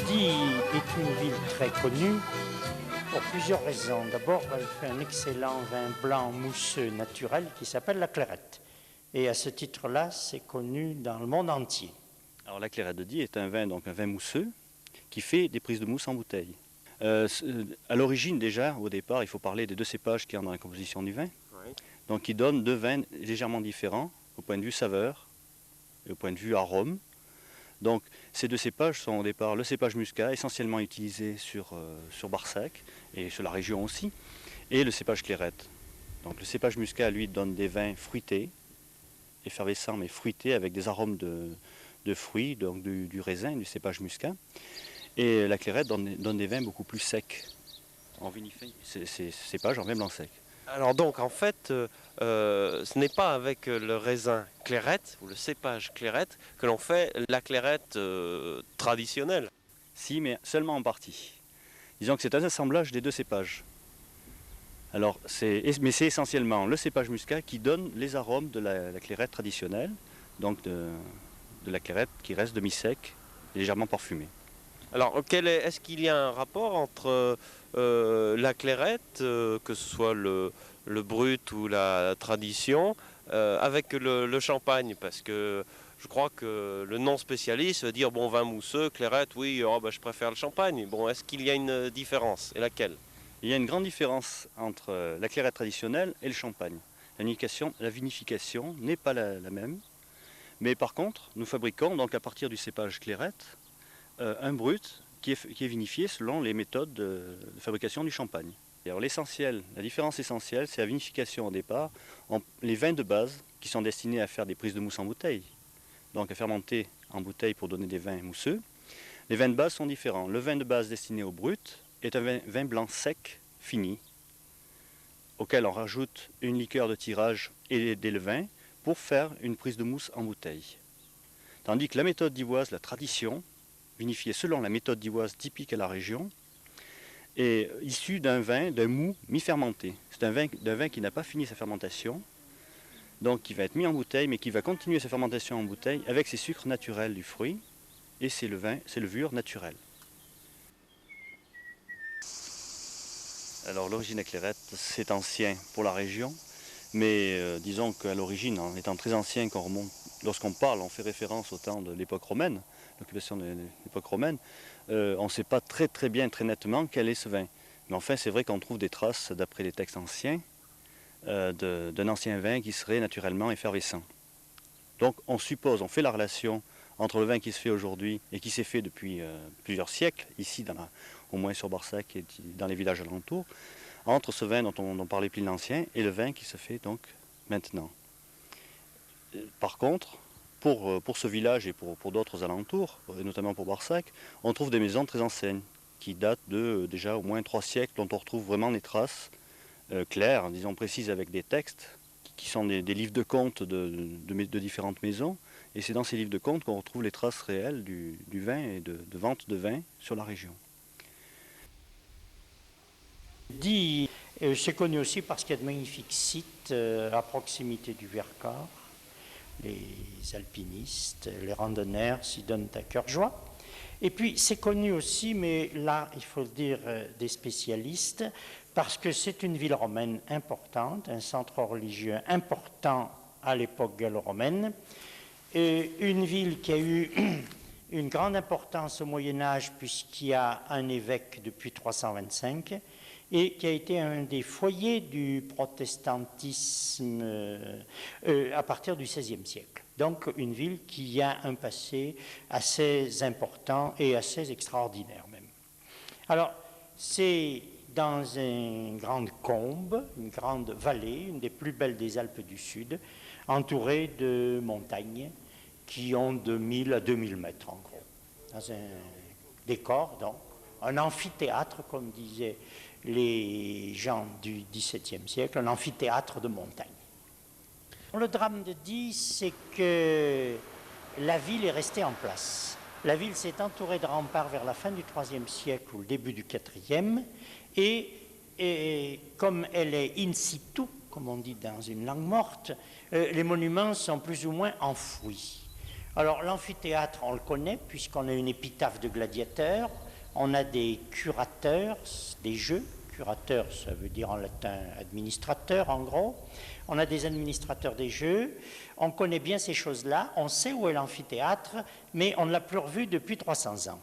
Die est une ville très connue pour plusieurs raisons. D'abord, elle fait un excellent vin blanc mousseux naturel qui s'appelle la Clairette. Et à ce titre-là, c'est connu dans le monde entier. Alors la Clairette de Die est un vin mousseux qui fait des prises de mousse en bouteille. À l'origine déjà, au départ, il faut parler des deux cépages qui sont dans la composition du vin. Oui. Donc qui donnent deux vins légèrement différents au point de vue saveur et au point de vue arôme. Donc ces deux cépages sont au départ le cépage muscat, essentiellement utilisé sur Barsac et sur la région aussi, et le cépage Clairette. Donc le cépage muscat, lui, donne des vins fruités, effervescents mais fruités, avec des arômes de fruits, donc du raisin, du cépage muscat. Et la Clairette donne des vins beaucoup plus secs, en vinifie ces cépages en vin blanc sec. Alors donc en fait, ce n'est pas avec le raisin Clairette ou le cépage Clairette que l'on fait la Clairette traditionnelle. Si, mais seulement en partie. Disons que c'est un assemblage des deux cépages. Alors, mais c'est essentiellement le cépage muscat qui donne les arômes de la Clairette traditionnelle, donc de la Clairette qui reste demi-sec, légèrement parfumée. Alors, est-ce qu'il y a un rapport entre la Clairette, que ce soit le brut ou la tradition, avec le champagne? Parce que je crois que le non-spécialiste va dire, bon, vin mousseux, Clairette, oui, oh, bah, je préfère le champagne. Bon, est-ce qu'il y a une différence? Et laquelle? Il y a une grande différence entre la Clairette traditionnelle et le champagne. La vinification n'est pas la même. Mais par contre, nous fabriquons donc à partir du cépage Clairette un brut qui est vinifié selon les méthodes de fabrication du champagne. Alors la différence essentielle, c'est la vinification au départ. Les vins de base qui sont destinés à faire des prises de mousse en bouteille, donc à fermenter en bouteille pour donner des vins mousseux. Les vins de base sont différents. Le vin de base destiné au brut est un vin blanc sec, fini, auquel on rajoute une liqueur de tirage et des levains pour faire une prise de mousse en bouteille. Tandis que la méthode divoise, la tradition, vinifiée selon la méthode divoise typique à la région, est issue d'un mou mi-fermenté. C'est un vin qui n'a pas fini sa fermentation, donc qui va être mis en bouteille, mais qui va continuer sa fermentation en bouteille avec ses sucres naturels du fruit et ses levures naturelles. Alors l'origine de la Clairette, c'est ancien pour la région, mais disons qu'à l'origine, en étant très ancien, lorsqu'on parle, on fait référence au temps de l'époque romaine, l'occupation de l'époque romaine, on ne sait pas très bien, très nettement quel est ce vin. Mais enfin, c'est vrai qu'on trouve des traces, d'après les textes anciens, d'un ancien vin qui serait naturellement effervescent. Donc on fait la relation entre le vin qui se fait aujourd'hui et qui s'est fait depuis plusieurs siècles, ici, au moins sur Barsac et dans les villages alentours, entre ce vin dont on parlait Pline l'Ancien et le vin qui se fait donc maintenant. Par contre, pour ce village et pour d'autres alentours, et notamment pour Barsac, on trouve des maisons très anciennes, qui datent de déjà au moins 3 siècles, dont on retrouve vraiment des traces claires, disons précises, avec des textes, qui sont des livres de comptes de différentes maisons. Et c'est dans ces livres de comptes qu'on retrouve les traces réelles du vin et de vente de vin sur la région. Die, c'est connu aussi parce qu'il y a de magnifiques sites à proximité du Vercors. Les alpinistes, les randonneurs s'y donnent à cœur joie. Et puis c'est connu aussi, mais là il faut le dire des spécialistes, parce que c'est une ville romaine importante, un centre religieux important à l'époque gallo-romaine, et une ville qui a eu une grande importance au Moyen-Âge puisqu'il y a un évêque depuis 325 et qui a été un des foyers du protestantisme à partir du XVIe siècle. Donc une ville qui a un passé assez important et assez extraordinaire même. Alors c'est dans une grande combe, une grande vallée, une des plus belles des Alpes du Sud, entourée de montagnes qui ont de 1000 à 2000 mètres en gros. Dans un décor, donc, un amphithéâtre, comme disaient les gens du XVIIe siècle, un amphithéâtre de montagne. Le drame de Die, c'est que la ville est restée en place. La ville s'est entourée de remparts vers la fin du IIIe siècle ou le début du IVe, et comme elle est in situ, comme on dit dans une langue morte, les monuments sont plus ou moins enfouis. Alors l'amphithéâtre, on le connaît puisqu'on a une épitaphe de gladiateurs, on a des curateurs des jeux, curateur ça veut dire en latin administrateur en gros, on a des administrateurs des jeux, on connaît bien ces choses-là, on sait où est l'amphithéâtre, mais on ne l'a plus revu depuis 300 ans.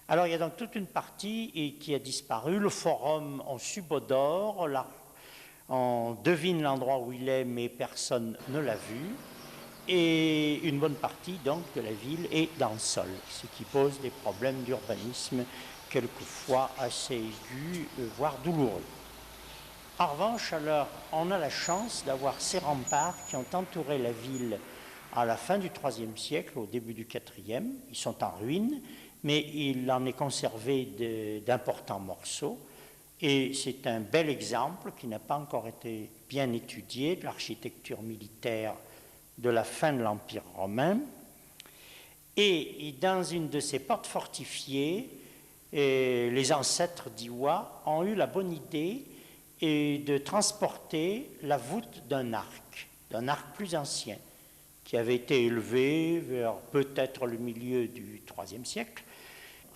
Alors il y a donc toute une partie qui a disparu, le forum on subodore, on devine l'endroit où il est mais personne ne l'a vu, et une bonne partie donc de la ville est dans le sol, ce qui pose des problèmes d'urbanisme quelquefois assez aigus, voire douloureux. En revanche, alors, on a la chance d'avoir ces remparts qui ont entouré la ville à la fin du IIIe siècle, au début du IVe. Ils sont en ruine, mais il en est conservé d'importants morceaux. Et c'est un bel exemple qui n'a pas encore été bien étudié de l'architecture militaire de la fin de l'Empire romain. Et dans une de ces portes fortifiées, les ancêtres d'Iwa ont eu la bonne idée de transporter la voûte d'un arc plus ancien, qui avait été élevé vers peut-être le milieu du IIIe siècle.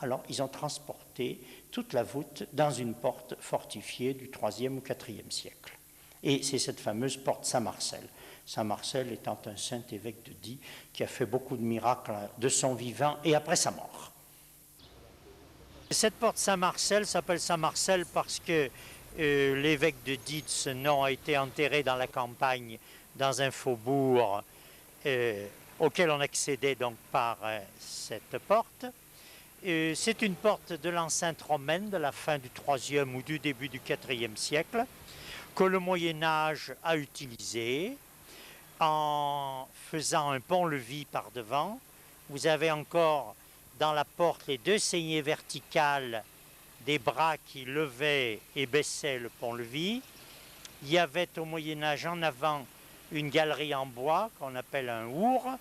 Alors, ils ont transporté toute la voûte dans une porte fortifiée du IIIe ou IVe siècle. Et c'est cette fameuse porte Saint-Marcel. Saint-Marcel étant un saint évêque de Die qui a fait beaucoup de miracles de son vivant et après sa mort. Cette porte Saint-Marcel s'appelle Saint-Marcel parce que l'évêque de Die, de ce nom, a été enterré dans la campagne, dans un faubourg auquel on accédait donc par cette porte. C'est une porte de l'enceinte romaine de la fin du IIIe ou du début du IVe siècle que le Moyen-Âge a utilisée en faisant un pont-levis par devant. Vous avez encore dans la porte les deux saignées verticales des bras qui levaient et baissaient le pont-levis. Il y avait au Moyen-Âge en avant une galerie en bois qu'on appelle un our,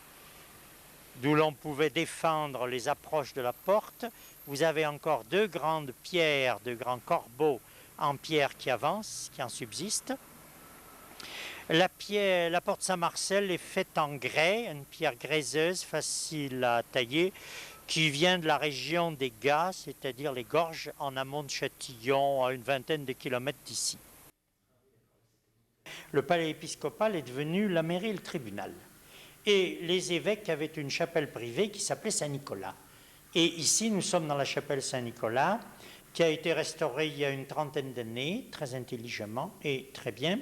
d'où l'on pouvait défendre les approches de la porte. Vous avez encore deux grandes pierres, deux grands corbeaux en pierre qui avancent, qui en subsistent. La porte Saint-Marcel est faite en grès, une pierre gréseuse, facile à tailler, qui vient de la région des Gats, c'est-à-dire les gorges en amont de Châtillon, à une vingtaine de kilomètres d'ici. Le palais épiscopal est devenu la mairie et le tribunal. Et les évêques avaient une chapelle privée qui s'appelait Saint-Nicolas. Et ici, nous sommes dans la chapelle Saint-Nicolas, qui a été restaurée il y a une trentaine d'années, très intelligemment et très bien,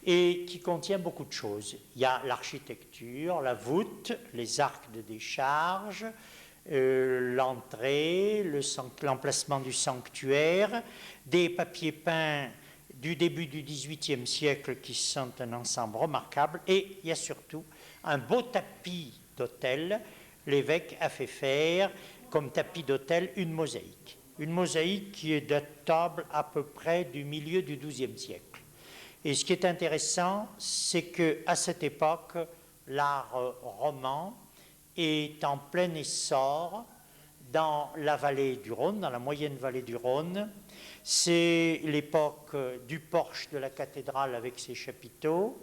et qui contient beaucoup de choses. Il y a l'architecture, la voûte, les arcs de décharge, l'entrée, l'emplacement du sanctuaire, des papiers peints du début du XVIIIe siècle qui sont un ensemble remarquable, et il y a surtout un beau tapis d'autel. L'évêque a fait faire comme tapis d'autel une mosaïque qui est datable à peu près du milieu du XIIe siècle. Et ce qui est intéressant, c'est qu'à cette époque, l'art roman est en plein essor dans la vallée du Rhône, dans la moyenne vallée du Rhône. C'est l'époque du porche de la cathédrale avec ses chapiteaux,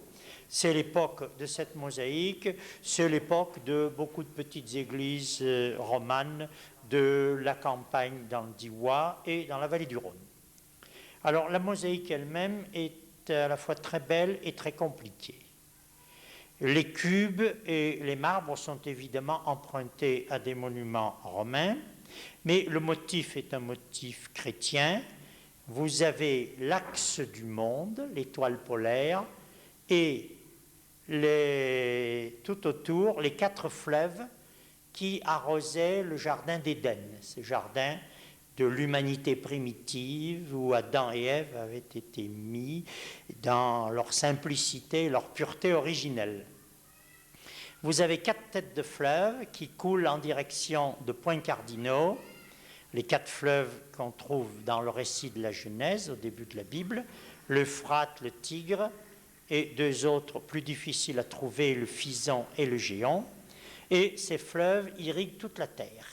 c'est l'époque de cette mosaïque, c'est l'époque de beaucoup de petites églises romanes de la campagne dans le Diois et dans la vallée du Rhône. Alors la mosaïque elle-même est à la fois très belle et très compliquée. Les cubes et les marbres sont évidemment empruntés à des monuments romains, mais le motif est un motif chrétien. Vous avez l'axe du monde, l'étoile polaire, et tout autour les 4 fleuves qui arrosaient le jardin d'Éden, ce jardin de l'humanité primitive où Adam et Ève avaient été mis dans leur simplicité, leur pureté originelle. Vous avez 4 têtes de fleuves qui coulent en direction de points cardinaux, les 4 fleuves qu'on trouve dans le récit de la Genèse au début de la Bible, l'Euphrate, le Tigre, et 2 autres plus difficiles à trouver, le Fison et le Géant. Et ces fleuves irriguent toute la terre.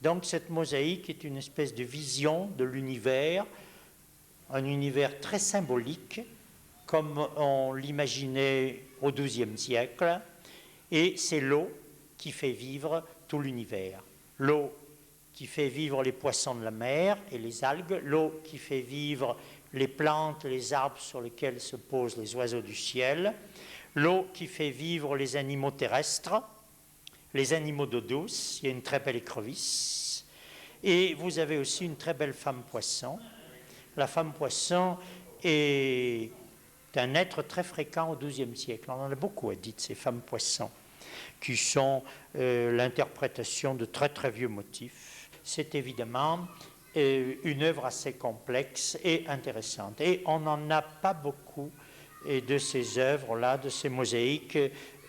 Donc cette mosaïque est une espèce de vision de l'univers, un univers très symbolique, comme on l'imaginait au XIIe siècle, et c'est l'eau qui fait vivre tout l'univers. L'eau qui fait vivre les poissons de la mer et les algues, l'eau qui fait vivre les plantes, les arbres sur lesquels se posent les oiseaux du ciel, l'eau qui fait vivre les animaux terrestres, les animaux d'eau douce, il y a une très belle écrevisse, et vous avez aussi une très belle femme poisson. La femme poisson est un être très fréquent au XIIe siècle. On en a beaucoup à dire de ces femmes poissons, qui sont l'interprétation de très très vieux motifs. C'est évidemment une œuvre assez complexe et intéressante. Et on n'en a pas beaucoup de ces œuvres-là, de ces mosaïques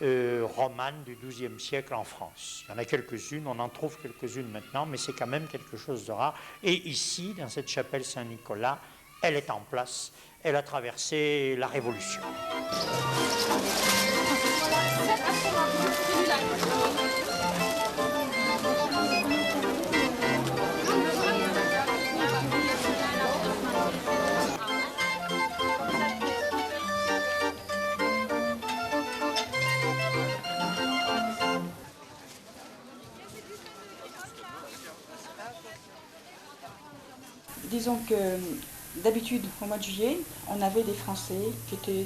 romanes du XIIe siècle en France. Il y en a quelques-unes, on en trouve quelques-unes maintenant, mais c'est quand même quelque chose de rare. Et ici, dans cette chapelle Saint-Nicolas, elle est en place. Elle a traversé la Révolution. Disons que d'habitude, au mois de juillet, on avait des Français qui étaient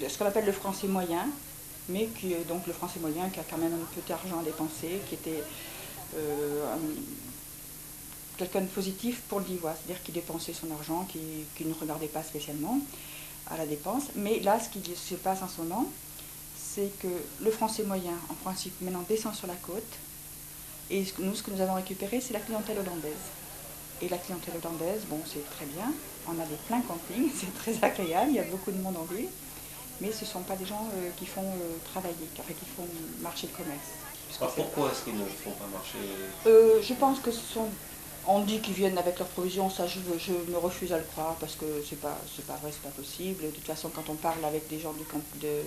ce qu'on appelle le français moyen, mais qui est donc le français moyen qui a quand même un peu d'argent à dépenser, qui était quelqu'un de positif pour le Divois, c'est-à-dire qui dépensait son argent, qui ne regardait pas spécialement à la dépense. Mais là, ce qui se passe en ce moment, c'est que le français moyen, en principe, maintenant descend sur la côte, et nous, ce que nous avons récupéré, c'est la clientèle hollandaise. Et la clientèle hollandaise, bon, c'est très bien, on a des pleins campings, c'est très agréable, il y a beaucoup de monde en ville, mais ce ne sont pas des gens qui font travailler, qui font marcher le commerce. Alors pourquoi est-ce qu'ils ne font pas marcher? Je pense que ce sont... On dit qu'ils viennent avec leurs provisions, ça je me refuse à le croire parce que c'est pas vrai, c'est pas possible. De toute façon, quand on parle avec des gens de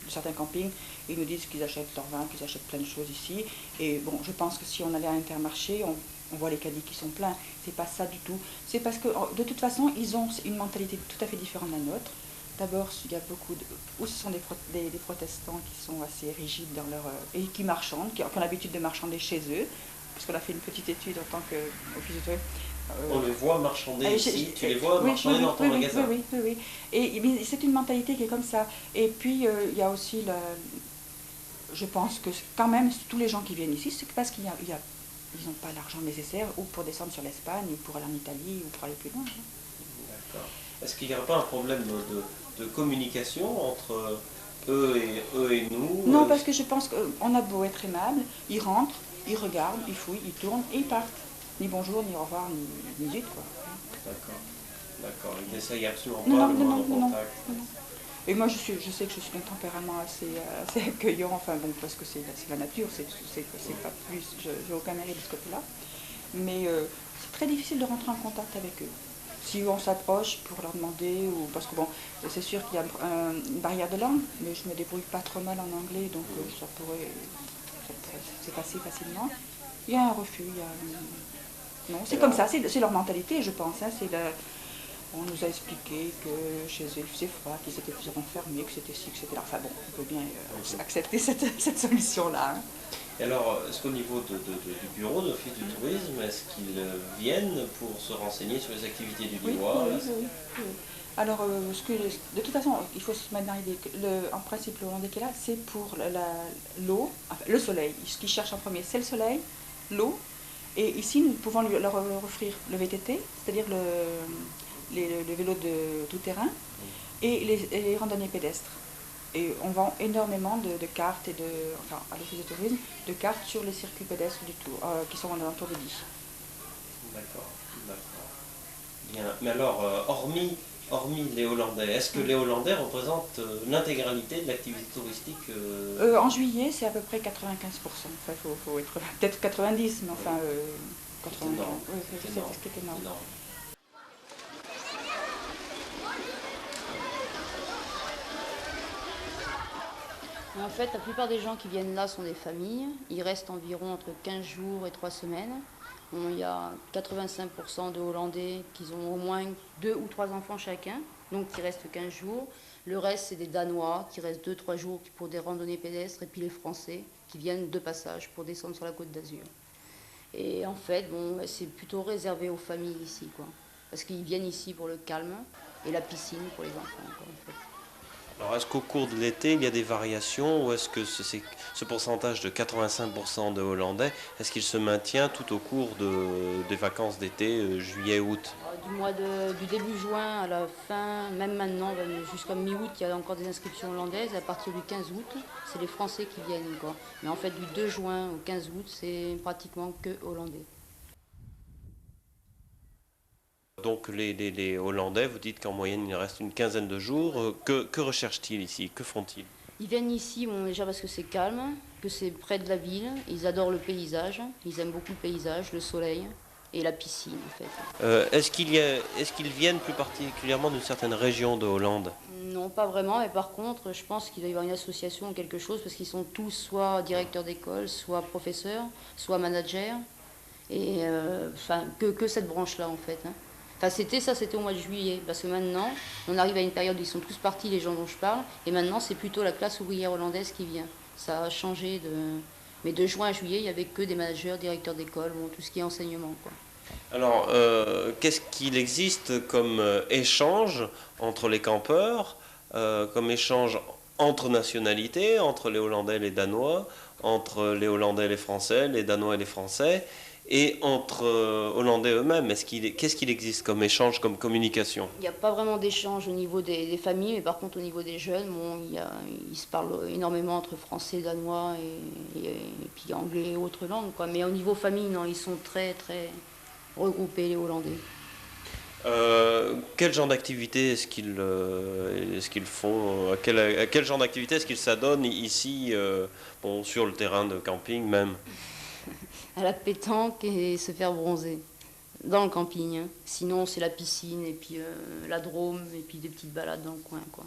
certains campings, ils nous disent qu'ils achètent leur vin, qu'ils achètent plein de choses ici. Et bon, je pense que si on allait à Intermarché, on voit les caddies qui sont pleins. C'est pas ça du tout. C'est parce que de toute façon, ils ont une mentalité tout à fait différente de la nôtre. D'abord, il y a beaucoup de... Ou ce sont des protestants qui sont assez rigides dans leur... et qui marchandent, qui ont l'habitude de marchander chez eux. Parce qu'on a fait une petite étude en tant qu'office de tourisme. On les voit marchander ici, tu les vois marchander dans ton magasin. Oui. Et c'est une mentalité qui est comme ça. Et puis, il y a aussi, je pense que quand même, tous les gens qui viennent ici, c'est parce qu'ils n'ont pas l'argent nécessaire ou pour descendre sur l'Espagne, ou pour aller en Italie, ou pour aller plus loin. D'accord. Est-ce qu'il n'y aurait pas un problème de communication entre eux et nous? Non, parce que je pense qu'on a beau être aimable, ils rentrent, ils regardent, ils fouillent, ils tournent et ils partent. Ni bonjour, ni au revoir, ni zut, quoi. D'accord. Ils n'essayent absolument pas le moindre contact. Non. Et moi, je sais que je suis d'un tempérament assez accueillant, enfin bon, parce que c'est la nature, c'est pas plus, j'ai aucun mérite de ce côté-là. Mais c'est très difficile de rentrer en contact avec eux. Si on s'approche pour leur demander, ou parce que bon, c'est sûr qu'il y a une barrière de langue, mais je me débrouille pas trop mal en anglais, donc ça pourrait se passer facilement. Il y a un refus, non, c'est comme ça, c'est leur mentalité, je pense. Hein, on nous a expliqué que chez eux il faisait froid, qu'ils étaient plus renfermés, que c'était ci, que c'était là. Enfin bon, on peut bien accepter cette solution-là. Hein. Et alors, est-ce qu'au niveau du bureau de l'Office du tourisme, est-ce qu'ils viennent pour se renseigner sur les activités du Divois? Oui. Alors, de toute façon, il faut se mettre dans l'idée que, en principe, le Hollandais qui est là, c'est pour l'eau, enfin, le soleil. Ce qu'ils cherchent en premier, c'est le soleil, l'eau. Et ici, nous pouvons leur offrir le VTT, c'est-à-dire le vélo de tout-terrain, et les randonnées pédestres. Et on vend énormément de cartes, à l'Office de tourisme, de cartes sur les circuits pédestres du Tour, qui sont alentour de 10. D'accord. Bien. Mais alors, hormis les Hollandais, est-ce que les Hollandais représentent l'intégralité de l'activité touristique En juillet, c'est à peu près 95%. Enfin, faut être peut-être 90, mais enfin 80. C'est ce qui est énorme. En fait, la plupart des gens qui viennent là sont des familles. Ils restent environ entre 15 jours et 3 semaines. Il y a 85% de Hollandais qui ont au moins 2 ou 3 enfants chacun, donc qui restent 15 jours. Le reste, c'est des Danois qui restent 2-3 jours pour des randonnées pédestres, et puis les Français qui viennent de passage pour descendre sur la Côte d'Azur. Et en fait, bon, c'est plutôt réservé aux familles ici, quoi. Parce qu'ils viennent ici pour le calme et la piscine pour les enfants, quoi, en fait. Alors, est-ce qu'au cours de l'été, il y a des variations ou est-ce que ce pourcentage de 85% de Hollandais, est-ce qu'il se maintient tout au cours des vacances d'été, juillet-août? Du début juin à la fin, même maintenant, jusqu'à mi-août, il y a encore des inscriptions hollandaises. À partir du 15 août, c'est les Français qui viennent, quoi. Mais en fait, du 2 juin au 15 août, c'est pratiquement que hollandais. Donc les Hollandais, vous dites qu'en moyenne il reste une quinzaine de jours. Que recherchent-ils ici? Que font-ils? Ils viennent ici, bon, déjà parce que c'est calme, que c'est près de la ville. Ils adorent le paysage, ils aiment beaucoup le paysage, le soleil et la piscine, en fait. Est-ce qu'ils viennent plus particulièrement d'une certaine région de Hollande? Non, pas vraiment, mais par contre, je pense qu'il doit y avoir une association ou quelque chose, parce qu'ils sont tous soit directeurs d'école, soit professeurs, soit managers, et enfin, que cette branche-là, en fait, hein. Enfin, c'était au mois de juillet, parce que maintenant, on arrive à une période où ils sont tous partis, les gens dont je parle, et maintenant, c'est plutôt la classe ouvrière hollandaise qui vient. Ça a changé Mais de juin à juillet, il n'y avait que des managers, directeurs d'école, bon, tout ce qui est enseignement, quoi. Alors, qu'est-ce qu'il existe comme échange entre les campeurs, comme échange entre nationalités, entre les Hollandais et les Danois, entre les Hollandais et les Français, les Danois et les Français, et entre Hollandais eux-mêmes? Qu'est-ce qu'il existe comme échange, comme communication? Il n'y a pas vraiment d'échange au niveau des familles, mais par contre au niveau des jeunes, bon, ils se parlent énormément entre français, danois et puis anglais et autres langues, quoi. Mais au niveau famille, non, ils sont très très regroupés, les Hollandais. Quel genre d'activité est-ce qu'ils font? À quel genre d'activité est-ce qu'ils s'adonnent ici, bon, sur le terrain de camping même? À la pétanque et se faire bronzer dans le camping, hein. Sinon, c'est la piscine et puis la Drôme et puis des petites balades dans le coin, quoi.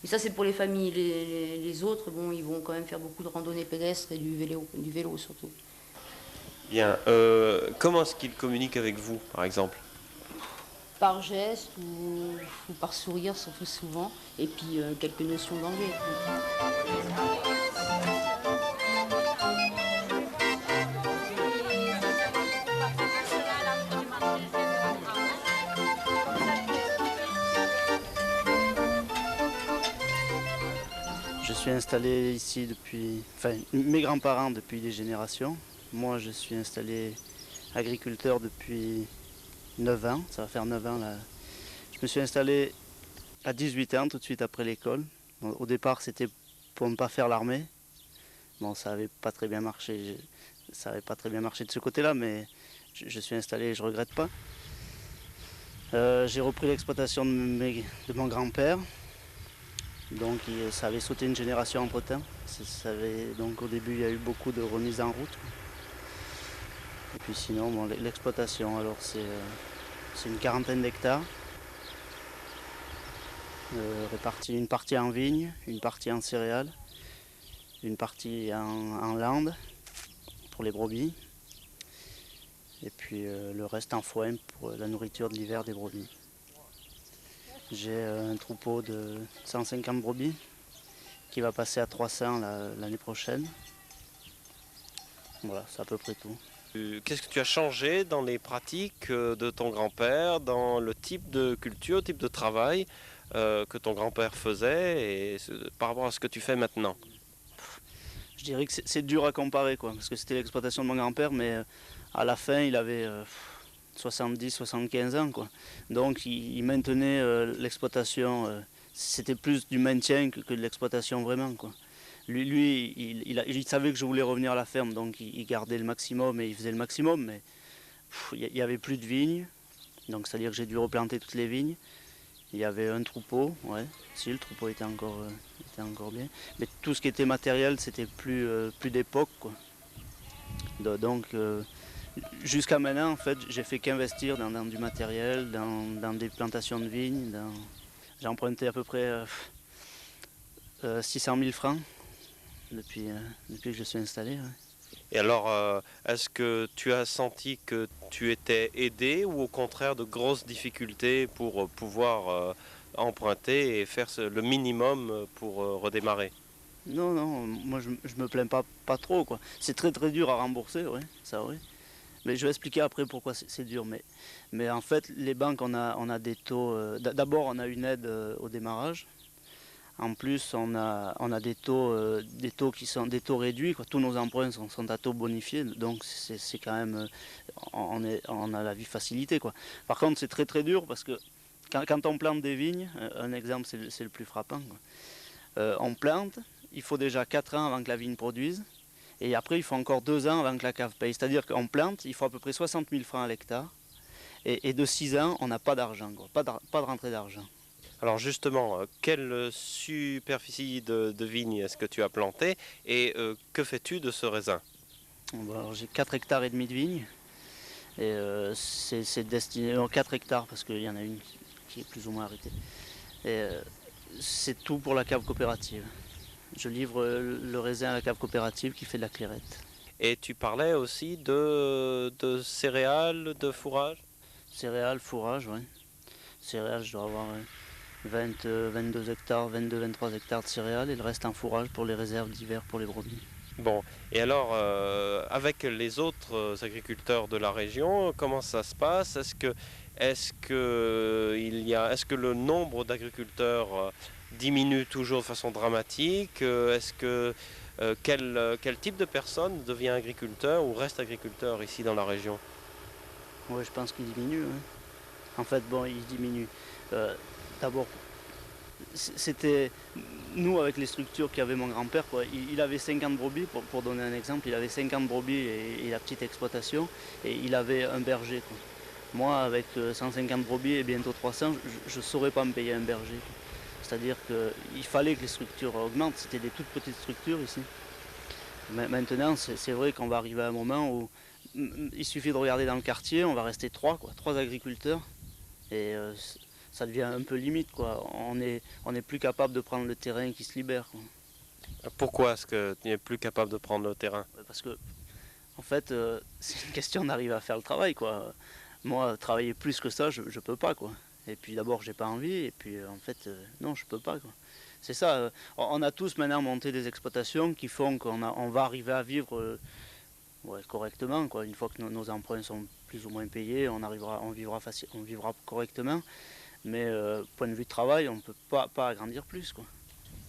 Mais ça, c'est pour les familles. Les autres, bon, ils vont quand même faire beaucoup de randonnées pédestres et du vélo surtout. Bien. Comment est-ce qu'ils communiquent avec vous, par exemple? Par geste ou par sourire, surtout souvent, et puis quelques notions d'anglais. Je suis installé ici enfin, mes grands-parents depuis des générations. Moi, je suis installé agriculteur depuis 9 ans. Ça va faire 9 ans là. Je me suis installé à 18 ans, tout de suite après l'école. Bon, au départ, c'était pour ne pas faire l'armée. Bon, ça n'avait pas très bien marché. Ça n'avait pas très bien marché de ce côté-là, mais je suis installé et je ne regrette pas. J'ai repris l'exploitation de mon grand-père. Donc ça avait sauté une génération entre-temps. Donc au début, il y a eu beaucoup de remises en route. Et puis sinon, bon, l'exploitation, alors c'est une quarantaine d'hectares. Répartis une partie en vigne, une partie en céréales, une partie en lande pour les brebis. Et puis le reste en foin pour la nourriture de l'hiver des brebis. J'ai un troupeau de 150 brebis qui va passer à 300 l'année prochaine. Voilà, c'est à peu près tout. Qu'est-ce que tu as changé dans les pratiques de ton grand-père, dans le type de culture, type de travail que ton grand-père faisait par rapport à ce que tu fais maintenant? Je dirais que c'est dur à comparer, quoi, parce que c'était l'exploitation de mon grand-père, mais à la fin, il avait 70-75 ans, quoi. Donc il maintenait l'exploitation, c'était plus du maintien que de l'exploitation vraiment, quoi. Lui il savait que je voulais revenir à la ferme, donc il gardait le maximum et il faisait le maximum, mais il n'y avait plus de vignes, donc c'est-à-dire que j'ai dû replanter toutes les vignes. Il y avait un troupeau, ouais, si le troupeau était encore bien, mais tout ce qui était matériel, c'était plus d'époque, quoi. Donc jusqu'à maintenant, en fait, j'ai fait qu'investir dans du matériel, dans des plantations de vignes. J'ai emprunté à peu près 600 000 francs depuis que je suis installé. Ouais. Et alors, est-ce que tu as senti que tu étais aidé ou au contraire de grosses difficultés pour pouvoir emprunter et faire le minimum pour redémarrer. Non, non, moi je me plains pas trop, quoi. C'est très très dur à rembourser, oui, ça oui. Mais je vais expliquer après pourquoi c'est dur. Mais en fait, les banques, on a des taux. D'abord, on a une aide au démarrage. En plus, on a des taux qui sont des taux réduits, quoi. Tous nos emprunts sont à taux bonifiés, donc c'est quand même, on a la vie facilitée, quoi. Par contre, c'est très très dur parce que quand on plante des vignes, un exemple c'est le plus frappant, quoi. On plante, il faut déjà 4 ans avant que la vigne produise, et après il faut encore 2 ans avant que la cave paye. C'est-à-dire qu'on plante, il faut à peu près 60 000 francs à l'hectare, et de 6 ans, on n'a pas d'argent, quoi. Pas de rentrée d'argent. Alors justement, quelle superficie de vigne est-ce que tu as planté et que fais-tu de ce raisin? Bon, j'ai 4 hectares et demi de vignes, et c'est destiné, 4 hectares parce qu'il y en a une qui est plus ou moins arrêtée. Et c'est tout pour la cave coopérative. Je livre le raisin à la cave coopérative qui fait de la clairette. Et tu parlais aussi de céréales, de fourrage? Céréales, fourrage, oui. Céréales, je dois avoir 22 hectares, 22-23 hectares de céréales et le reste en fourrage pour les réserves d'hiver pour les brebis. Bon, et alors avec les autres agriculteurs de la région, comment ça se passe? Est-ce que le nombre d'agriculteurs diminue toujours de façon dramatique? Quel type de personne devient agriculteur ou reste agriculteur ici dans la région? Oui, je pense qu'il diminue, hein. En fait, bon, il diminue. D'abord, c'était nous avec les structures qu'avait mon grand-père, quoi. Il avait 50 brebis, pour donner un exemple, il avait 50 brebis et la petite exploitation, et il avait un berger, quoi. Moi, avec 150 brebis et bientôt 300, je ne saurais pas me payer un berger, quoi. C'est-à-dire qu'il fallait que les structures augmentent, c'était des toutes petites structures ici. Maintenant, c'est vrai qu'on va arriver à un moment où il suffit de regarder dans le quartier, on va rester 3 agriculteurs, et ça devient un peu limite, quoi. On est plus capable de prendre le terrain qui se libère, quoi. Pourquoi est-ce que tu n'es plus capable de prendre le terrain? Parce que, en fait, c'est une question d'arriver à faire le travail, quoi. Moi, travailler plus que ça, je peux pas, quoi. Et puis d'abord, j'ai pas envie, et puis en fait, non, je peux pas, quoi. C'est ça, on a tous maintenant monté des exploitations qui font qu'on va arriver à vivre correctement, quoi. Une fois que nos emprunts sont plus ou moins payés, on vivra correctement. Mais point de vue de travail, on ne peut pas agrandir plus, quoi.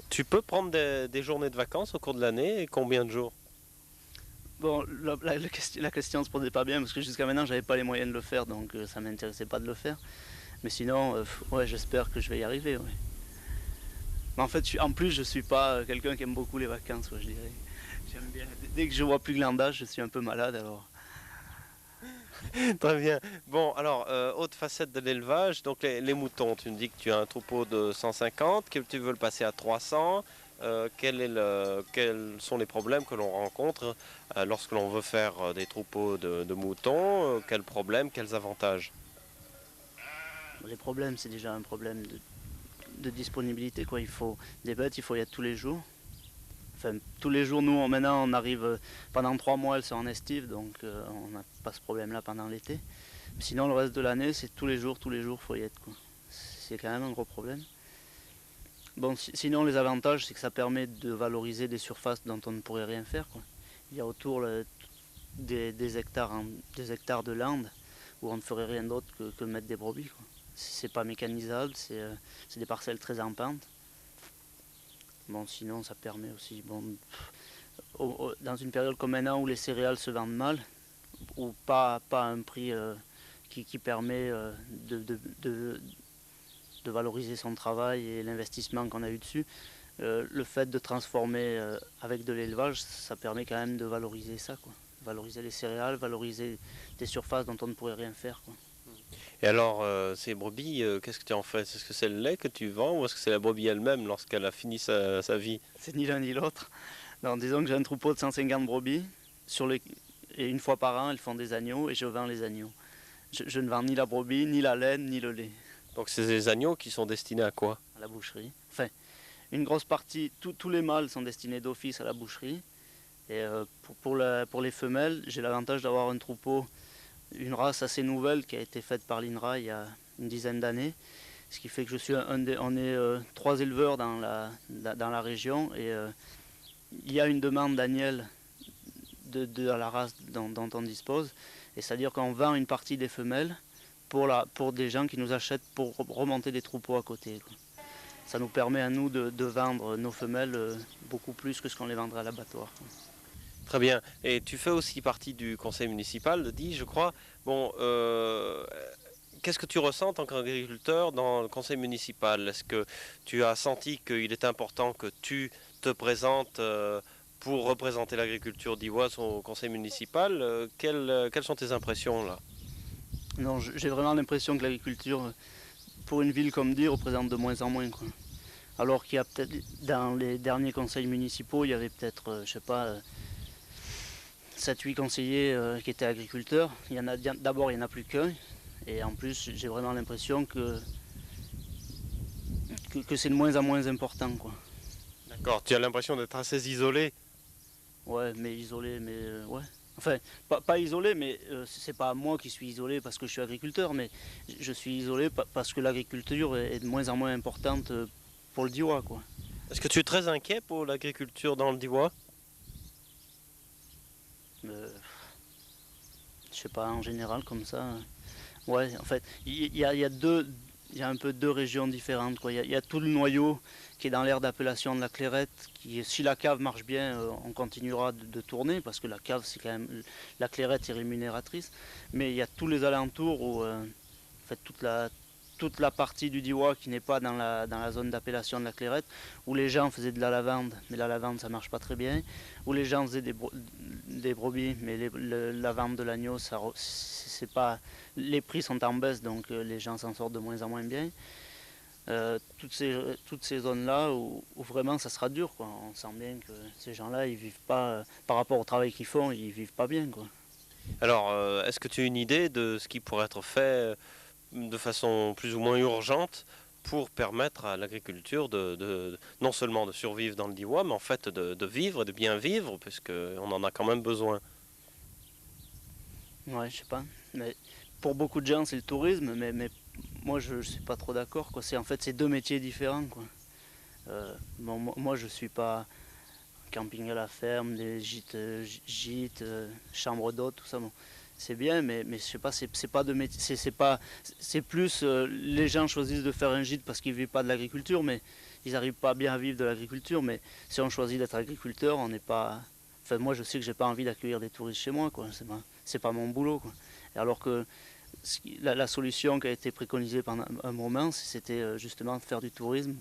Tu peux prendre des journées de vacances au cours de l'année et combien de jours? Bon, la question ne se posait pas bien parce que jusqu'à maintenant, j'avais pas les moyens de le faire, donc ça ne m'intéressait pas de le faire. Mais sinon, ouais, j'espère que je vais y arriver, ouais. Mais en fait, en plus, je suis pas quelqu'un qui aime beaucoup les vacances, quoi, je dirais. J'aime bien. Dès que je vois plus glandage, je suis un peu malade, alors. Très bien. Bon, alors, autre facette de l'élevage, donc les moutons. Tu me dis que tu as un troupeau de 150, que tu veux le passer à 300. Quels sont les problèmes que l'on rencontre lorsque l'on veut faire des troupeaux de moutons? Quels problèmes, quels avantages? Les problèmes, c'est déjà un problème de disponibilité, quoi. Il faut des bêtes, il faut y être tous les jours. Enfin, tous les jours, nous, maintenant, on arrive, pendant 3 mois, elles sont en estive, donc on n'a pas ce problème-là pendant l'été. Sinon, le reste de l'année, c'est tous les jours, il faut y être, quoi. C'est quand même un gros problème. Bon, sinon, les avantages, c'est que ça permet de valoriser des surfaces dont on ne pourrait rien faire, quoi. Il y a autour des hectares de landes où on ne ferait rien d'autre que mettre des brebis, quoi. C'est pas mécanisable, c'est des parcelles très en pente. Bon, sinon, ça permet aussi, bon, dans une période comme maintenant où les céréales se vendent mal, ou pas à un prix qui permet de valoriser son travail et l'investissement qu'on a eu dessus, le fait de transformer avec de l'élevage, ça permet quand même de valoriser ça, quoi. Valoriser les céréales, valoriser des surfaces dont on ne pourrait rien faire, quoi. Et alors, ces brebis, qu'est-ce que tu en fais? Est-ce que c'est le lait que tu vends ou est-ce que c'est la brebis elle-même lorsqu'elle a fini sa vie? C'est ni l'un ni l'autre. Disons que j'ai un troupeau de 150 brebis, et une fois par an, elles font des agneaux et je vends les agneaux. Je ne vends ni la brebis, ni la laine, ni le lait. Donc c'est des agneaux qui sont destinés à quoi? À la boucherie. Enfin, une grosse partie, tous les mâles sont destinés d'office à la boucherie. Et pour les femelles, j'ai l'avantage d'avoir un troupeau, une race assez nouvelle qui a été faite par l'INRA il y a une dizaine d'années. Ce qui fait que je suis on est 3 éleveurs dans la région et il y a une demande d'agnelle de la race dont on dispose. Et c'est-à-dire qu'on vend une partie des femelles pour des gens qui nous achètent pour remonter des troupeaux à côté, quoi. Ça nous permet à nous de vendre nos femelles beaucoup plus que ce qu'on les vendrait à l'abattoir, quoi. Très bien. Et tu fais aussi partie du conseil municipal de Die, je crois. Bon, qu'est-ce que tu ressens en tant qu'agriculteur dans le conseil municipal? Est-ce que tu as senti qu'il est important que tu te présentes pour représenter l'agriculture d'Ivoise au conseil municipal? Quelles sont tes impressions là? Non, j'ai vraiment l'impression que l'agriculture, pour une ville comme Die, représente de moins en moins, quoi. Alors qu'il y a peut-être, dans les derniers conseils municipaux, il y avait peut-être, je sais pas, 7-8 conseillers qui étaient agriculteurs. D'abord, il n'y en a plus qu'un. Et en plus, j'ai vraiment l'impression que c'est de moins en moins important, quoi. D'accord, tu as l'impression d'être assez isolé. Ouais, mais isolé, mais ouais. Enfin, pas isolé, mais c'est pas moi qui suis isolé parce que je suis agriculteur, mais je suis isolé parce que l'agriculture est de moins en moins importante pour le Diois, quoi. Est-ce que tu es très inquiet pour l'agriculture dans le Diois? Je sais pas, en général, comme ça. Ouais, en fait, il y a un peu deux régions différentes, quoi. Il y a tout le noyau qui est dans l'aire d'appellation de la Clairette, qui, si la cave marche bien, on continuera de tourner, parce que la cave, c'est quand même, la Clairette est rémunératrice. Mais il y a tous les alentours où, en fait, toute la partie du Diois qui n'est pas dans la zone d'appellation de la Clairette, où les gens faisaient de la lavande, mais la lavande ça marche pas très bien, où les gens faisaient des brebis, mais la vente de l'agneau, c'est pas, les prix sont en baisse, donc les gens s'en sortent de moins en moins bien. Toutes ces zones-là où vraiment ça sera dur, quoi. On sent bien que ces gens-là, ils vivent pas, par rapport au travail qu'ils font, ils vivent pas bien, quoi. Alors, est-ce que tu as une idée de ce qui pourrait être fait de façon plus ou moins urgente pour permettre à l'agriculture non seulement de survivre dans le Diois, mais en fait de vivre, de bien vivre, puisqu'on en a quand même besoin? Ouais, je sais pas. Mais pour beaucoup de gens, c'est le tourisme, mais moi, je ne suis pas trop d'accord, quoi. En fait, c'est deux métiers différents, quoi. Bon, moi, je suis pas camping à la ferme, des gîtes, chambres d'hôtes, tout ça. Bon, c'est bien, mais je sais pas, c'est pas de métier. C'est plus les gens choisissent de faire un gîte parce qu'ils vivent pas de l'agriculture, mais ils n'arrivent pas bien à vivre de l'agriculture. Mais si on choisit d'être agriculteur, on n'est pas. Enfin, moi, je sais que j'ai pas envie d'accueillir des touristes chez moi, quoi. C'est pas mon boulot, quoi. Et alors que la solution qui a été préconisée pendant un moment, c'était justement de faire du tourisme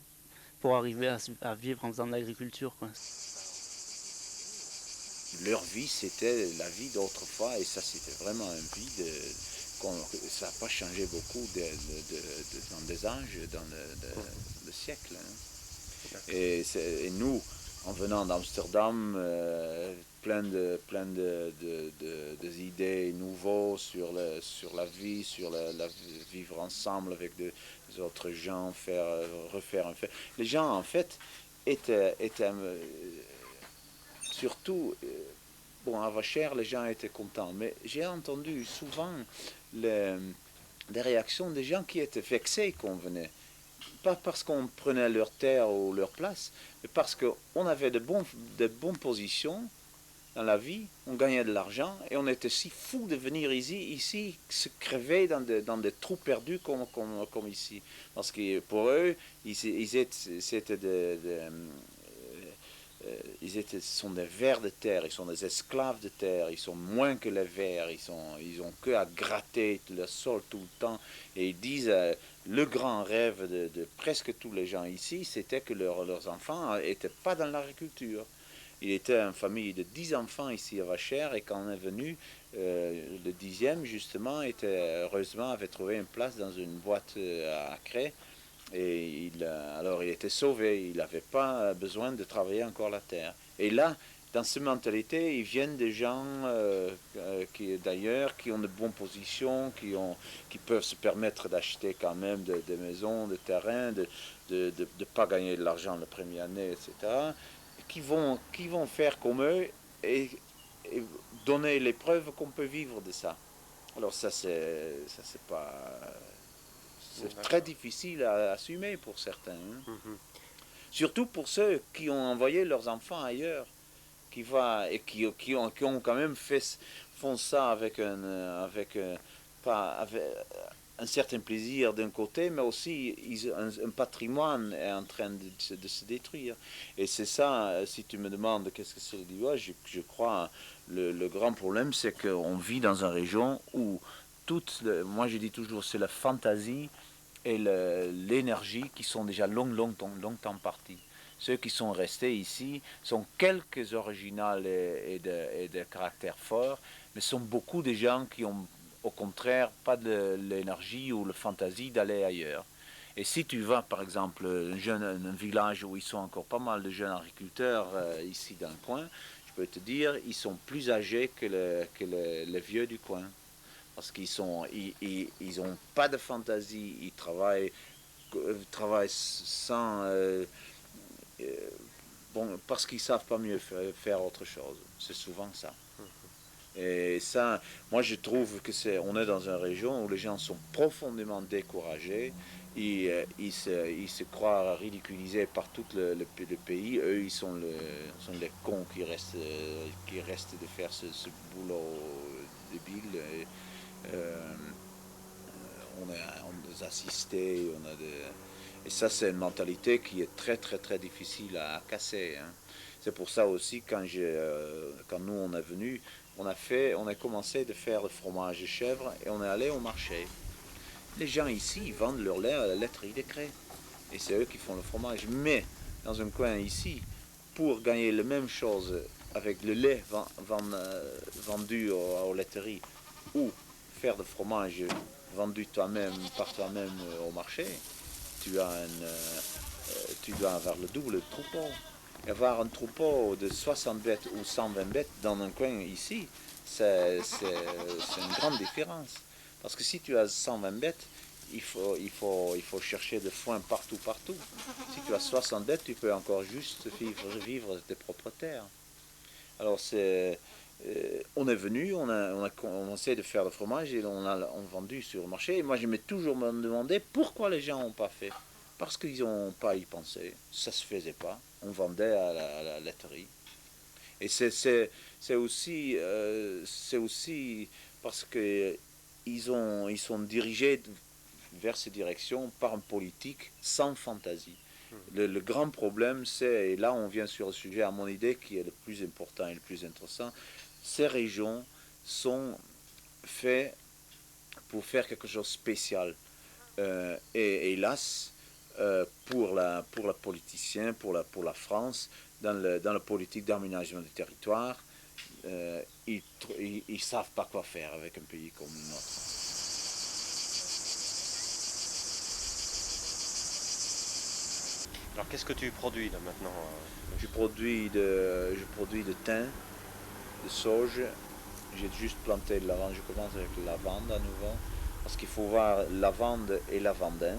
pour arriver à vivre en faisant de l'agriculture, quoi. Leur vie, c'était la vie d'autrefois, et ça, c'était vraiment une vie ça n'a pas changé beaucoup dans des âges, dans le siècle, hein. Et nous, en venant d'Amsterdam, plein d'idées nouvelles sur la vie, sur vivre ensemble avec des autres gens, refaire un fait. Les gens, en fait, étaient surtout, bon, à Vachères, les gens étaient contents, mais j'ai entendu souvent des réactions des gens qui étaient vexés qu'on venait. Pas parce qu'on prenait leur terre ou leur place, mais parce qu'on avait de bonnes positions dans la vie, on gagnait de l'argent, et on était si fous de venir ici se crever dans des trous perdus comme ici. Parce que pour eux, ce sont des vers de terre, ils sont des esclaves de terre, ils sont moins que les vers, ils ont que à gratter le sol tout le temps. Et ils disent, le grand rêve de presque tous les gens ici, c'était que leurs enfants n'étaient pas dans l'agriculture. Il était une famille de 10 enfants ici à Vachères, et quand on est venu, le 10e justement, heureusement avait trouvé une place dans une boîte à Cray. Et alors il était sauvé, il n'avait pas besoin de travailler encore la terre. Et là, dans cette mentalité, ils viennent des gens d'ailleurs qui ont de bonnes positions, qui peuvent se permettre d'acheter quand même des maisons, des terrains, de ne pas gagner de l'argent la première année, etc. Qui vont faire comme eux et donner les preuves qu'on peut vivre de ça. Alors ça c'est pas c'est très difficile à assumer pour certains. Hein. Mhm. Surtout pour ceux qui ont envoyé leurs enfants ailleurs, qui ont quand même font ça avec un certain plaisir d'un côté, mais aussi un patrimoine est en train de se détruire. Et c'est ça, si tu me demandes qu'est-ce que c'est le DIY, je crois le grand problème, c'est qu'on vit dans une région où moi je dis toujours, c'est la fantaisie et l'énergie qui sont déjà longtemps partis. Ceux qui sont restés ici sont quelques originales et de caractère fort, mais sont beaucoup de gens qui ont au contraire pas de l'énergie ou la fantaisie d'aller ailleurs. Et si tu vas par exemple un village où ils sont encore pas mal de jeunes agriculteurs ici dans le coin, je peux te dire ils sont plus âgés que les vieux du coin. Parce ils ont pas de fantaisie, ils travaillent sans... parce qu'ils savent pas mieux faire autre chose. C'est souvent ça. Et ça, moi je trouve que on est dans une région où les gens sont profondément découragés. Ils se croient ridiculisés par tout le pays. Eux, ils sont les cons qui restent de faire ce boulot débile. On a assistés, et ça c'est une mentalité qui est très difficile à casser. Hein. C'est pour ça aussi quand nous on est venu, on a commencé de faire le fromage de chèvre et on est allé au marché. Les gens ici ils vendent leur lait à la laiterie des Crêts et c'est eux qui font le fromage. Mais dans un coin ici, pour gagner la même chose avec le lait vendu aux laiteries ou faire de fromage vendu par toi-même au marché, tu dois avoir le double de troupeau. Et avoir un troupeau de 60 bêtes ou 120 bêtes dans un coin ici, c'est une grande différence. Parce que si tu as 120 bêtes, il faut chercher de foin partout. Si tu as 60 bêtes, tu peux encore juste vivre de tes propres terres. Alors on est venu, on a commencé de faire le fromage et on a vendu sur le marché. Et moi, je m'ai toujours demandé pourquoi les gens n'ont pas fait. Parce qu'ils n'ont pas y pensé. Ça ne se faisait pas. On vendait à la laiterie. Et c'est aussi parce qu'ils sont dirigés vers ces directions par une politique sans fantaisie. Le grand problème, et là on vient sur le sujet à mon idée qui est le plus important et le plus intéressant, ces régions sont faites pour faire quelque chose de spécial. Et hélas, pour la politicien, pour la France, dans la politique d'aménagement du territoire, ils ne savent pas quoi faire avec un pays comme le nôtre. Alors qu'est-ce que tu produis là maintenant? Je produis de thym, de sauge. J'ai juste planté de lavande. Je commence avec la lavande à nouveau. Parce qu'il faut voir lavande et lavandin.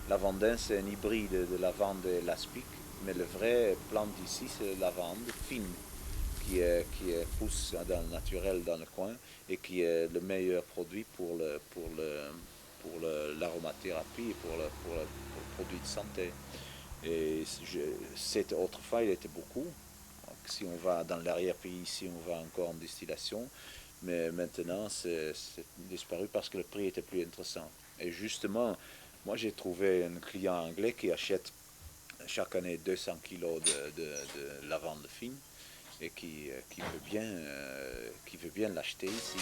Lavandin, c'est un hybride de lavande et l'aspic. Mais le vrai plante ici, c'est la lavande fine qui pousse dans le naturel dans le coin et qui est le meilleur produit pour l'aromathérapie et pour le produit de santé. Et autrefois, il était beaucoup. Donc, si on va dans l'arrière-pays, ici, on va encore en distillation. Mais maintenant, c'est disparu parce que le prix était plus intéressant. Et justement, moi, j'ai trouvé un client anglais qui achète chaque année 200 kilos de lavande fine et qui veut bien l'acheter ici.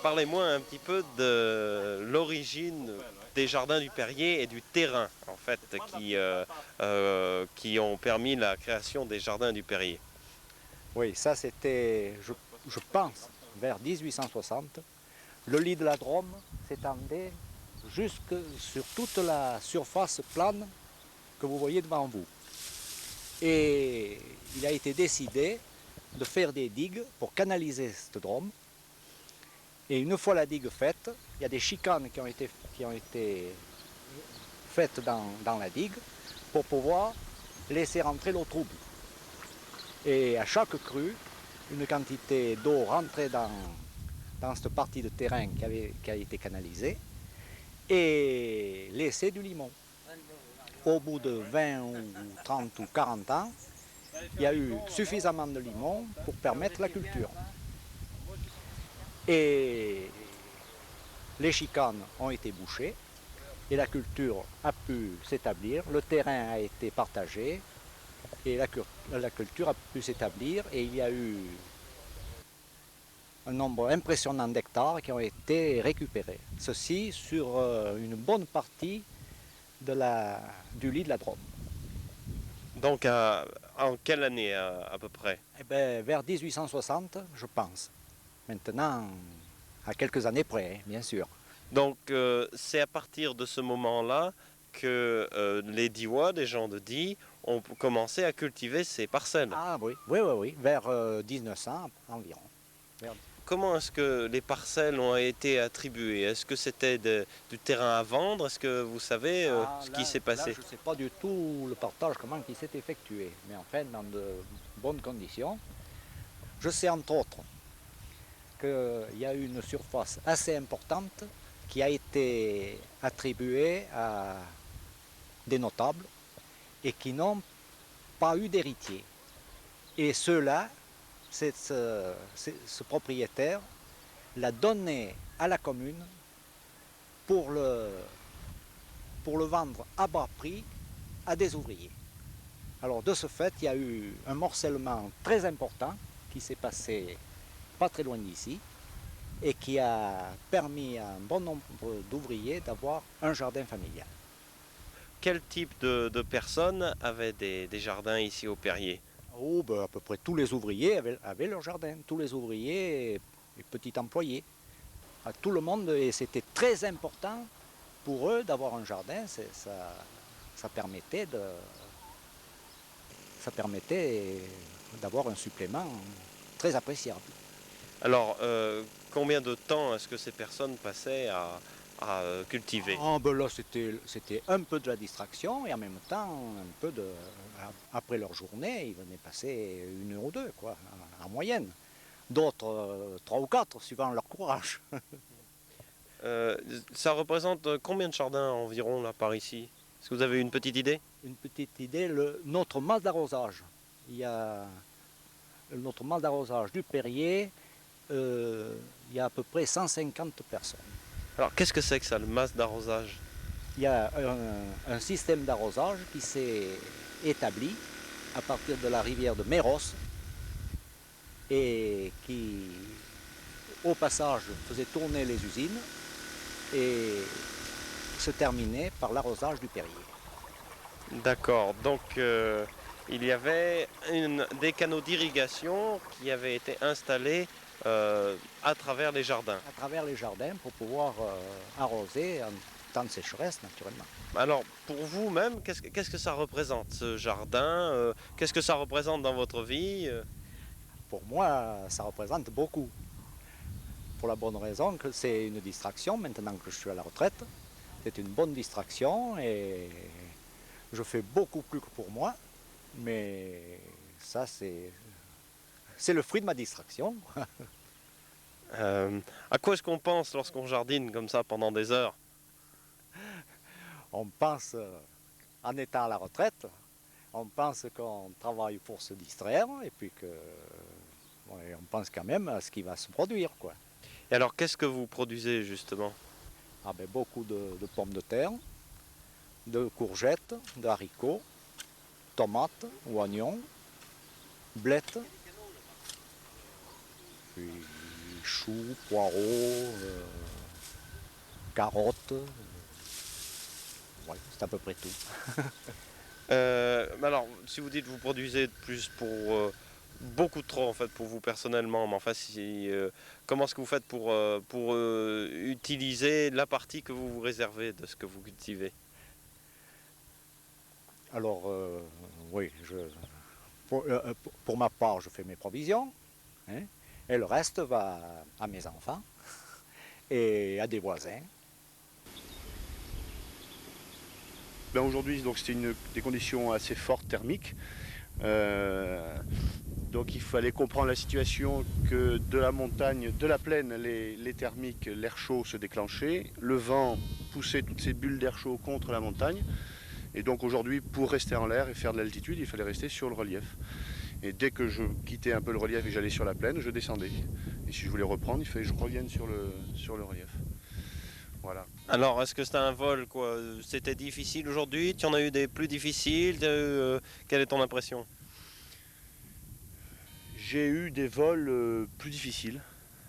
Parlez-moi un petit peu de l'origine des jardins du Perrier et du terrain, en fait, qui ont permis la création des jardins du Perrier. Oui, ça c'était, je pense, vers 1860. Le lit de la Drôme s'étendait jusque sur toute la surface plane que vous voyez devant vous. Et il a été décidé de faire des digues pour canaliser cette Drôme. Et une fois la digue faite, il y a des chicanes qui ont été faites dans la digue pour pouvoir laisser rentrer l'eau trouble. Et à chaque crue, une quantité d'eau rentrait dans cette partie de terrain qui a été canalisée et laissait du limon. Au bout de 20 ou 30 ou 40 ans, il y a eu suffisamment de limon pour permettre la culture. Et les chicanes ont été bouchées et la culture a pu s'établir, le terrain a été partagé et la culture a pu s'établir et il y a eu un nombre impressionnant d'hectares qui ont été récupérés. Ceci sur une bonne partie du lit de la Drôme. Donc en quelle année à peu près? Eh bien, vers 1860, je pense. Maintenant, à quelques années près, hein, bien sûr. Donc c'est à partir de ce moment-là que les Diois, des gens de Die, ont commencé à cultiver ces parcelles. Ah oui, oui, vers 1900 environ. Comment est-ce que les parcelles ont été attribuées? Est-ce que c'était du terrain à vendre? Est-ce que vous savez ce qui s'est passé? Là, je ne sais pas du tout le partage, comment il s'est effectué, mais enfin dans de bonnes conditions. Je sais entre autres qu'il y a eu une surface assez importante qui a été attribuée à des notables et qui n'ont pas eu d'héritier. Et ceux-là, ce propriétaire l'a donné à la commune pour le vendre à bas prix à des ouvriers. Alors de ce fait, il y a eu un morcellement très important qui s'est passé pas très loin d'ici et qui a permis à un bon nombre d'ouvriers d'avoir un jardin familial. Quel type de personnes avaient des jardins ici au Perrier? Oh, ben, à peu près tous les ouvriers avaient leur jardin, tous les ouvriers et petits employés. À tout le monde, et c'était très important pour eux d'avoir un jardin, ça permettait d'avoir un supplément très appréciable. Alors, combien de temps est-ce que ces personnes passaient à cultiver? Ah, ben là, c'était un peu de la distraction et en même temps, après leur journée, ils venaient passer 1 heure ou 2, quoi, en moyenne. D'autres 3 ou 4, suivant leur courage. Ça représente combien de jardins environ là par ici? Est-ce que vous avez une petite idée? Une petite idée, notre masse d'arrosage. Il y a notre masse d'arrosage du Perrier, il y a à peu près 150 personnes. Alors, qu'est-ce que c'est que ça, le mas d'arrosage? Il y a un système d'arrosage qui s'est établi à partir de la rivière de Méros et qui, au passage, faisait tourner les usines et se terminait par l'arrosage du Perrier. D'accord, donc il y avait des canaux d'irrigation qui avaient été installés à travers les jardins. À travers les jardins pour pouvoir arroser en temps de sécheresse, naturellement. Alors, pour vous-même, qu'est-ce que ça représente, ce jardin? Qu'est-ce que ça représente dans votre vie? Pour moi, ça représente beaucoup. Pour la bonne raison que c'est une distraction, maintenant que je suis à la retraite. C'est une bonne distraction et je fais beaucoup plus que pour moi. Mais ça, c'est le fruit de ma distraction. À quoi est-ce qu'on pense lorsqu'on jardine comme ça pendant des heures? On pense, en étant à la retraite, on pense qu'on travaille pour se distraire et puis on pense quand même à ce qui va se produire, quoi. Et alors, qu'est-ce que vous produisez justement? Ah ben, beaucoup de pommes de terre, de courgettes, de haricots, tomates ou oignons, blettes, puis choux, poireaux, carottes. Ouais, c'est à peu près tout. Alors, si vous dites que vous produisez plus pour beaucoup trop en fait pour vous personnellement, mais enfin, comment est-ce que vous faites pour utiliser la partie que vous vous réservez de ce que vous cultivez? Alors, oui, pour ma part, je fais mes provisions, hein, et le reste va à mes enfants et à des voisins. Ben aujourd'hui, donc c'était des conditions assez fortes thermiques. Donc il fallait comprendre la situation que de la montagne, de la plaine, les thermiques, l'air chaud se déclenchait, le vent poussait toutes ces bulles d'air chaud contre la montagne. Et donc aujourd'hui, pour rester en l'air et faire de l'altitude, il fallait rester sur le relief. Et dès que je quittais un peu le relief et j'allais sur la plaine, je descendais. Et si je voulais reprendre, il fallait que je revienne sur le relief. Voilà. Alors, est-ce que c'était un vol, quoi? C'était difficile aujourd'hui? Tu en as eu des plus difficiles? Quelle est ton impression? J'ai eu des vols plus difficiles,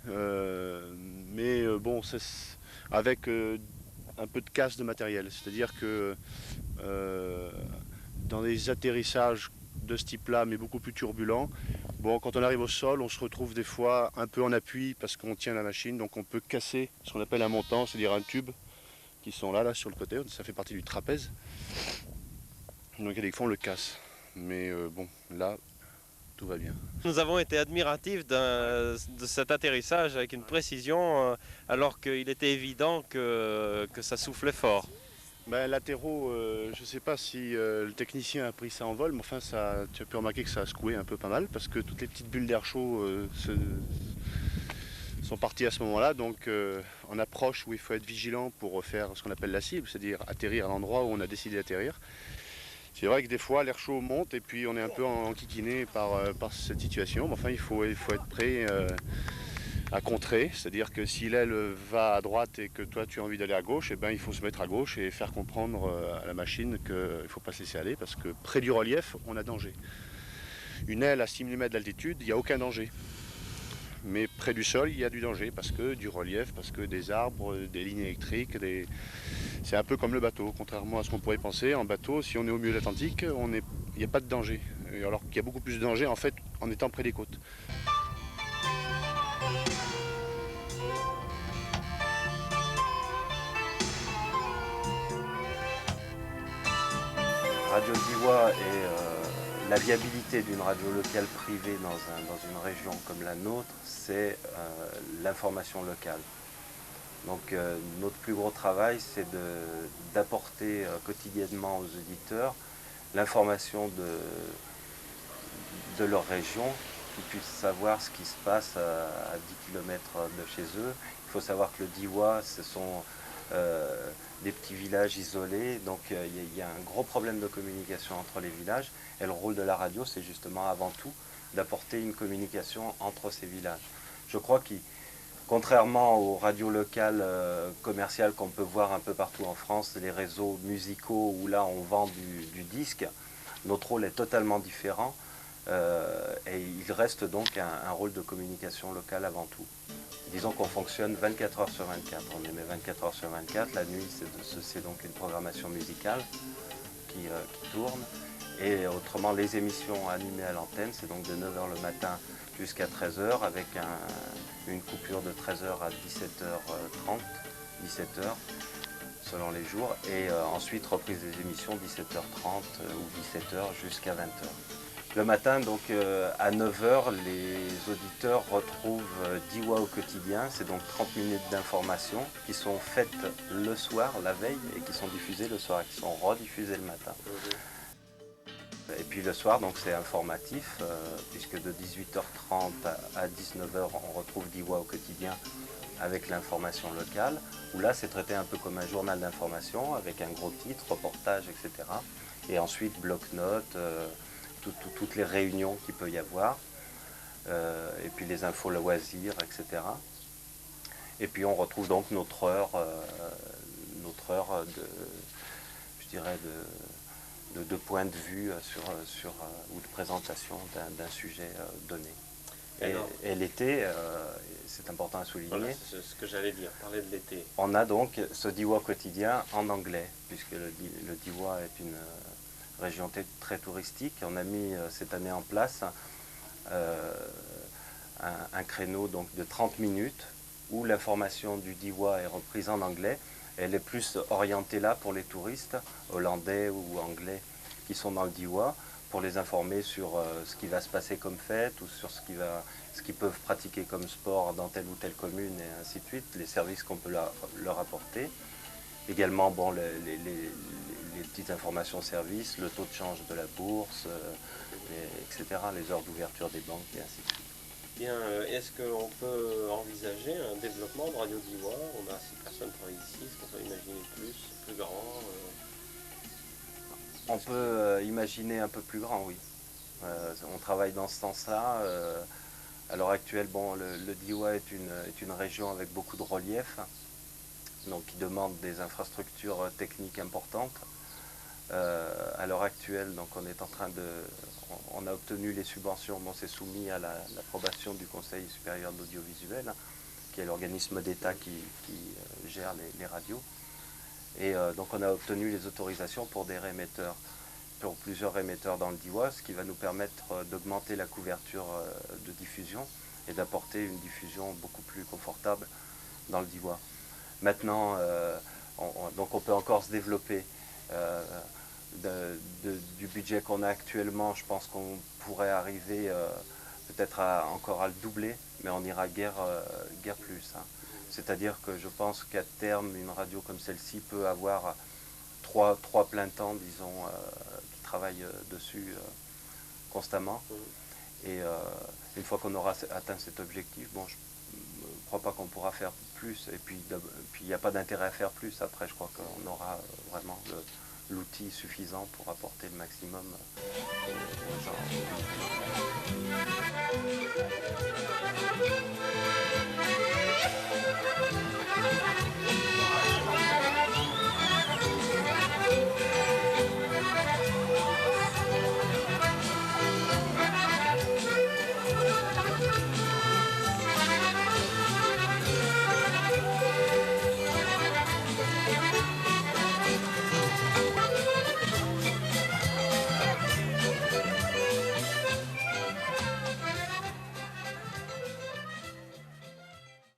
mais bon, avec un peu de casse de matériel. C'est-à-dire que dans des atterrissages de ce type-là, mais beaucoup plus turbulents, bon, quand on arrive au sol, on se retrouve des fois un peu en appui parce qu'on tient la machine, donc on peut casser ce qu'on appelle un montant, c'est-à-dire un tube qui sont là sur le côté, ça fait partie du trapèze. Donc il y a des fois on le casse, mais bon, là, tout va bien. Nous avons été admiratifs de cet atterrissage avec une précision, alors qu'il était évident que ça soufflait fort. Ben, latéraux, je ne sais pas si le technicien a pris ça en vol, mais enfin, tu as pu remarquer que ça a secoué un peu pas mal, parce que toutes les petites bulles d'air chaud sont parties à ce moment-là. Donc en approche où il faut être vigilant pour faire ce qu'on appelle la cible, c'est-à-dire atterrir à l'endroit où on a décidé d'atterrir. C'est vrai que des fois l'air chaud monte et puis on est un peu enquiquiné par cette situation. Mais enfin, il faut être prêt à contrer, c'est-à-dire que si l'aile va à droite et que toi tu as envie d'aller à gauche, eh ben, il faut se mettre à gauche et faire comprendre à la machine qu'il ne faut pas se laisser aller parce que près du relief, on a danger. Une aile à 6 mm d'altitude, il n'y a aucun danger. Mais près du sol, il y a du danger parce que du relief, parce que des arbres, des lignes électriques, c'est un peu comme le bateau. Contrairement à ce qu'on pourrait penser, en bateau, si on est au milieu de l'Atlantique, il n'y a pas de danger. Alors qu'il y a beaucoup plus de danger en fait en étant près des côtes. Radio Diois et la viabilité d'une radio locale privée dans une région comme la nôtre, c'est l'information locale. Donc notre plus gros travail, c'est d'apporter quotidiennement aux auditeurs l'information de leur région, qu'ils puissent savoir ce qui se passe à 10 km de chez eux. Il faut savoir que le Diois, ce sont des petits villages isolés, donc il y a un gros problème de communication entre les villages, et le rôle de la radio, c'est justement avant tout d'apporter une communication entre ces villages. Je crois que, contrairement aux radios locales commerciales qu'on peut voir un peu partout en France, les réseaux musicaux où là on vend du disque, notre rôle est totalement différent, et il reste donc un rôle de communication locale avant tout. Disons qu'on fonctionne 24 heures sur 24, on émet 24 heures sur 24, la nuit c'est donc une programmation musicale qui tourne, et autrement les émissions animées à l'antenne, c'est donc de 9 h le matin jusqu'à 13 h avec une coupure de 13 h à 17h30, 17 h selon les jours, et ensuite reprise des émissions 17h30 ou 17 h jusqu'à 20 h. Le matin, donc à 9 h, les auditeurs retrouvent Diois au quotidien. C'est donc 30 minutes d'information qui sont faites le soir, la veille, et qui sont diffusées le soir, et qui sont rediffusées le matin. Et puis le soir, donc c'est informatif, puisque de 18h30 à 19 h, on retrouve Diois au quotidien avec l'information locale, où là c'est traité un peu comme un journal d'information, avec un gros titre, reportage, etc. Et ensuite bloc-notes, toutes les réunions qu'il peut y avoir, et puis les infos loisirs, etc. Et puis on retrouve donc notre heure de point de vue ou de présentation d'un sujet donné. Et l'été, c'est important à souligner. Voilà, c'est ce que j'allais dire, parler de l'été. On a donc ce Diois quotidien en anglais, puisque le Diois est une région très touristique. On a mis cette année en place un créneau donc, de 30 minutes où l'information du Diois est reprise en anglais. Elle est plus orientée là pour les touristes hollandais ou anglais qui sont dans le Diois, pour les informer sur ce qui va se passer comme fête ou sur ce qu'ils peuvent pratiquer comme sport dans telle ou telle commune et ainsi de suite, les services qu'on peut leur apporter. Également, bon, les petites informations services, le taux de change de la bourse, etc., les heures d'ouverture des banques et ainsi de suite. Bien, est-ce qu'on peut envisager un développement de Radio Diois? On a 6 personnes qui travaillent ici, est-ce qu'on peut imaginer plus grand On peut imaginer un peu plus grand, oui. On travaille dans ce sens-là. À l'heure actuelle, bon, le Diois est une région avec beaucoup de relief, donc qui demande des infrastructures techniques importantes. À l'heure actuelle, donc on a obtenu les subventions, bon, c'est soumis à l'approbation du Conseil supérieur de l'audiovisuel, qui est l'organisme d'État qui gère les radios. Et donc on a obtenu les autorisations pour des réémetteurs, pour plusieurs réémetteurs dans le Diois, ce qui va nous permettre d'augmenter la couverture de diffusion et d'apporter une diffusion beaucoup plus confortable dans le Diois. Maintenant, donc on peut encore se développer. Du budget qu'on a actuellement, je pense qu'on pourrait arriver peut-être encore à le doubler, mais on n'ira guère plus. Hein. C'est-à-dire que je pense qu'à terme, une radio comme celle-ci peut avoir trois plein temps, disons, qui travaillent dessus constamment. Et une fois qu'on aura atteint cet objectif, bon, je ne crois pas qu'on pourra faire plus. Et puis il n'y a pas d'intérêt à faire plus. Après, je crois qu'on aura vraiment l'outil suffisant pour apporter le maximum aux gens.